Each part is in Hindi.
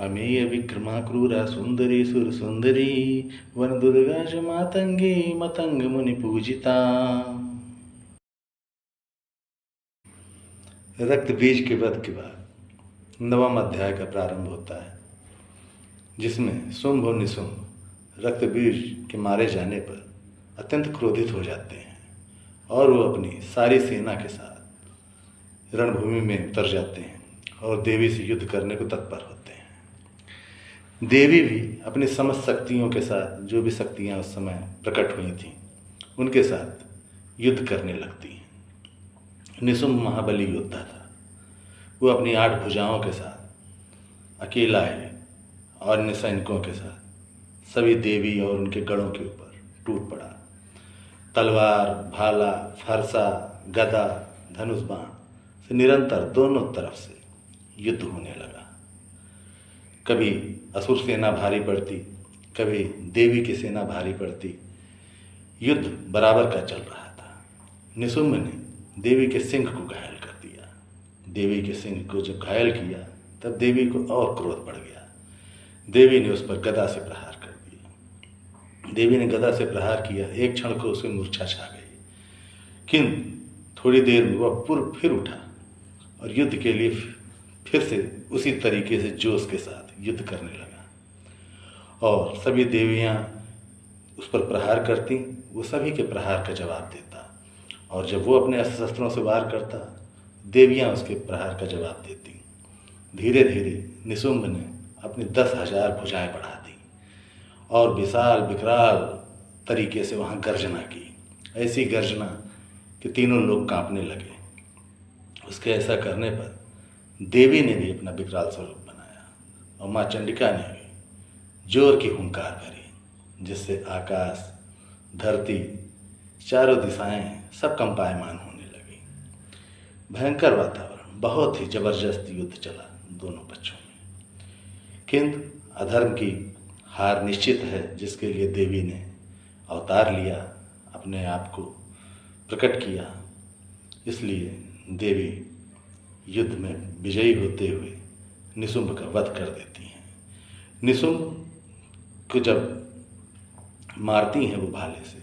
अमेय विक्रमा क्रूरा सुंदरी सुर सुंदरी वन दुर्गा च मातंगी मतंग मुनि पूजिता। रक्त बीज के वध के बाद 9वां अध्याय का प्रारंभ होता है, जिसमें शुंभ और निशुंभ रक्त बीज के मारे जाने पर अत्यंत क्रोधित हो जाते हैं और वो अपनी सारी सेना के साथ रणभूमि में उतर जाते हैं और देवी से युद्ध करने को तत्पर होते हैं। देवी भी अपनी समस्त शक्तियों के साथ, जो भी शक्तियां उस समय प्रकट हुई थीं, उनके साथ युद्ध करने लगती हैं। निशुंभ महाबली योद्धा था। वो अपनी 8 भुजाओं के साथ अकेला है और अन्य सैनिकों के साथ सभी देवी और उनके गढ़ों के ऊपर टूट पड़ा। तलवार, भाला, फरसा, गदा, धनुष बाण से निरंतर दोनों तरफ से युद्ध होने लगा। कभी असुर सेना भारी पड़ती, कभी देवी की सेना भारी पड़ती। युद्ध बराबर का चल रहा था। निशुंभ ने देवी के सिंह को घायल कर दिया। देवी के सिंह को जब घायल किया तब देवी को और क्रोध बढ़ गया। देवी ने उस पर गदा से प्रहार कर दिया। देवी ने गदा से प्रहार किया, एक क्षण को उसमें मूर्छा छा गई, किंतु थोड़ी देर में वह फिर उठा और युद्ध के लिए फिर से उसी तरीके से जोश के साथ युद्ध करने लगा और सभी देवियां उस पर प्रहार करती, वो सभी के प्रहार का जवाब देता और जब वो अपने अस्त्र शस्त्रों से वार करता, देवियां उसके प्रहार का जवाब देती। धीरे धीरे निशुंभ ने अपनी 10,000 भुजाएं बढ़ा दी और विशाल विकराल तरीके से वहाँ गर्जना की। ऐसी गर्जना कि तीनों लोग कांपने लगे। उसके ऐसा करने पर देवी ने भी अपना विकराल स्वरूप बनाया और माँ चंडिका ने भी जोर की हुंकार भरी, जिससे आकाश, धरती, चारों दिशाएं सब कंपायमान होने लगी। भयंकर वातावरण, बहुत ही जबरदस्त युद्ध चला दोनों पक्षों में। किंतु अधर्म की हार निश्चित है, जिसके लिए देवी ने अवतार लिया, अपने आप को प्रकट किया। इसलिए देवी युद्ध में विजयी होते हुए निशुंभ का वध कर देती हैं। निशुंभ को जब मारती हैं वो भाले से,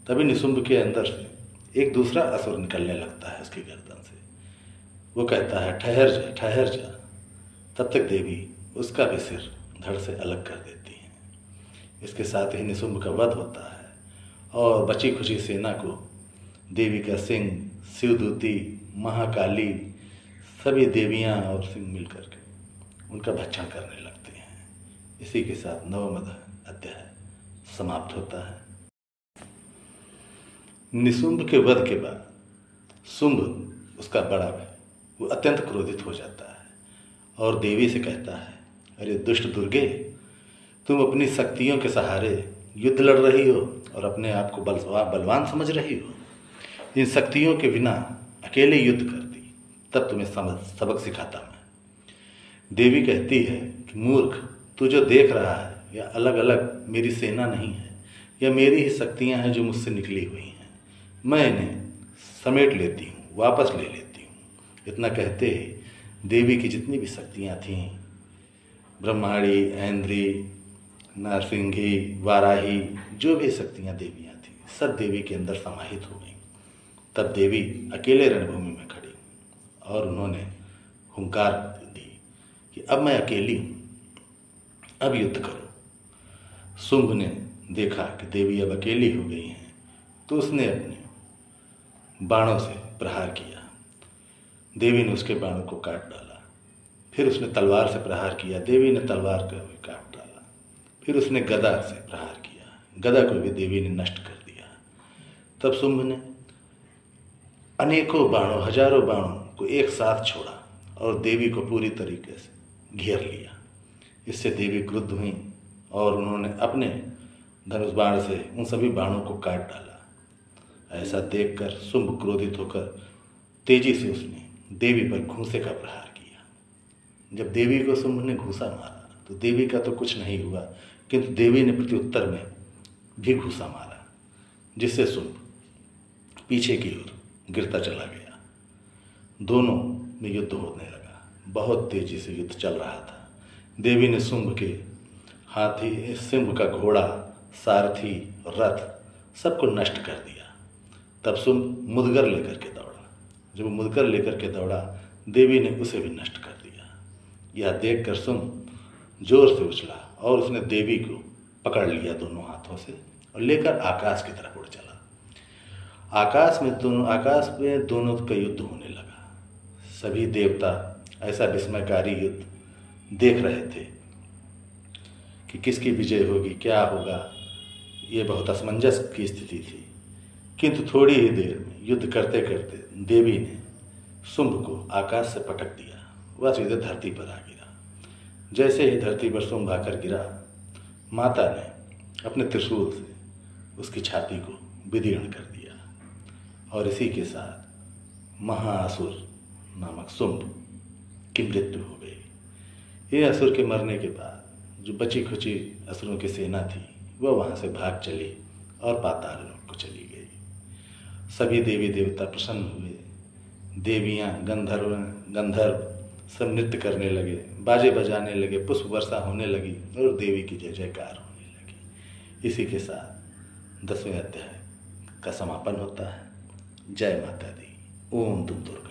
तभी निशुंभ के अंदर से एक दूसरा असुर निकलने लगता है उसकी गर्दन से। वो कहता है, ठहर जा, ठहर जा। तब तक देवी उसका भी सिर धड़ से अलग कर देती हैं। इसके साथ ही निशुंभ का वध होता है और बची खुची सेना को देवी का सिंह, शिवदूती, महाकाली, सभी देवियां और सिंह मिलकर के उनका भक्षण करने लगते हैं। इसी के साथ 9वां अध्याय समाप्त होता है। निशुंभ के वध के बाद शुंभ, उसका बड़ा भाई, वो अत्यंत क्रोधित हो जाता है और देवी से कहता है, अरे दुष्ट दुर्गे, तुम अपनी शक्तियों के सहारे युद्ध लड़ रही हो और अपने आप को बलवान समझ रही हो। इन शक्तियों के बिना अकेले युद्ध करती, तब तुम्हें सबक सिखाता मैं। देवी कहती है कि मूर्ख, तू जो देख रहा है यह अलग अलग मेरी सेना नहीं है, यह मेरी ही शक्तियां हैं जो मुझसे निकली हुई हैं। मैं इन्हें समेट लेती हूँ, वापस ले लेती हूँ। इतना कहते ही देवी की जितनी भी शक्तियाँ थीं, ब्रह्माणी, ऐन्द्री, नरसिंही, वाराही, जो भी शक्तियाँ देवियाँ थीं, सब देवी के अंदर समाहित हो गई। तब देवी अकेले रणभूमि में खड़ी और उन्होंने हुंकार दी कि अब मैं अकेली हूँ, अब युद्ध करो। शुंभ ने देखा कि देवी अब अकेली हो गई हैं, तो उसने अपने बाणों से प्रहार किया। देवी ने उसके बाणों को काट डाला। फिर उसने तलवार से प्रहार किया, देवी ने तलवार को भी काट डाला। फिर उसने गदा से प्रहार किया, गदा को भी देवी ने नष्ट कर दिया। तब शुंभ ने अनेकों बाणों, हजारों बाणों को एक साथ छोड़ा और देवी को पूरी तरीके से घेर लिया। इससे देवी क्रुद्ध हुई और उन्होंने अपने धनुष बाण से उन सभी बाणों को काट डाला। ऐसा देखकर शुंभ क्रोधित होकर तेजी से उसने देवी पर घूंसे का प्रहार किया। जब देवी को शुंभ ने घूंसा मारा तो देवी का तो कुछ नहीं हुआ, किंतु देवी ने प्रत्युत्तर में भी घूंसा मारा, जिससे शुंभ पीछे की ओर गिरता चला गया। दोनों में युद्ध होने लगा। बहुत तेजी से युद्ध चल रहा था। देवी ने शुंभ के हाथी, शुंभ का घोड़ा, सारथी, रथ सबको नष्ट कर दिया। तब शुंभ मुदगर लेकर के दौड़ा। जब वो मुदगर लेकर के दौड़ा, देवी ने उसे भी नष्ट कर दिया। यह देखकर शुंभ जोर से उछला और उसने देवी को पकड़ लिया दोनों हाथों से और लेकर आकाश की तरफ उड़ चला। आकाश में दोनों का युद्ध होने लगा। सभी देवता ऐसा विस्मयकारी युद्ध देख रहे थे कि किसकी विजय होगी, क्या होगा। ये बहुत असमंजस की स्थिति थी। किंतु थोड़ी ही देर में युद्ध करते करते देवी ने शुंभ को आकाश से पटक दिया। वह सीधे धरती पर आ गिरा। जैसे ही धरती पर शुंभ आकर गिरा, माता ने अपने त्रिशूल से उसकी छाती को विदीर्ण कर दिया और इसी के साथ महाअसुर नामक शुंभ की मृत्यु हो गई। इन असुर के मरने के बाद जो बची खुची असुरों की सेना थी वह वहाँ से भाग चली और पाताल लोक को चली गई। सभी देवी देवता प्रसन्न हुए। देवियाँ, गंधर्व सब नृत्य करने लगे, बाजे बजाने लगे, पुष्प वर्षा होने लगी और देवी की जय जयकार होने लगी। इसी के साथ 10वें अध्याय का समापन होता है। जय माता दी। ओम दुम दुर्गा।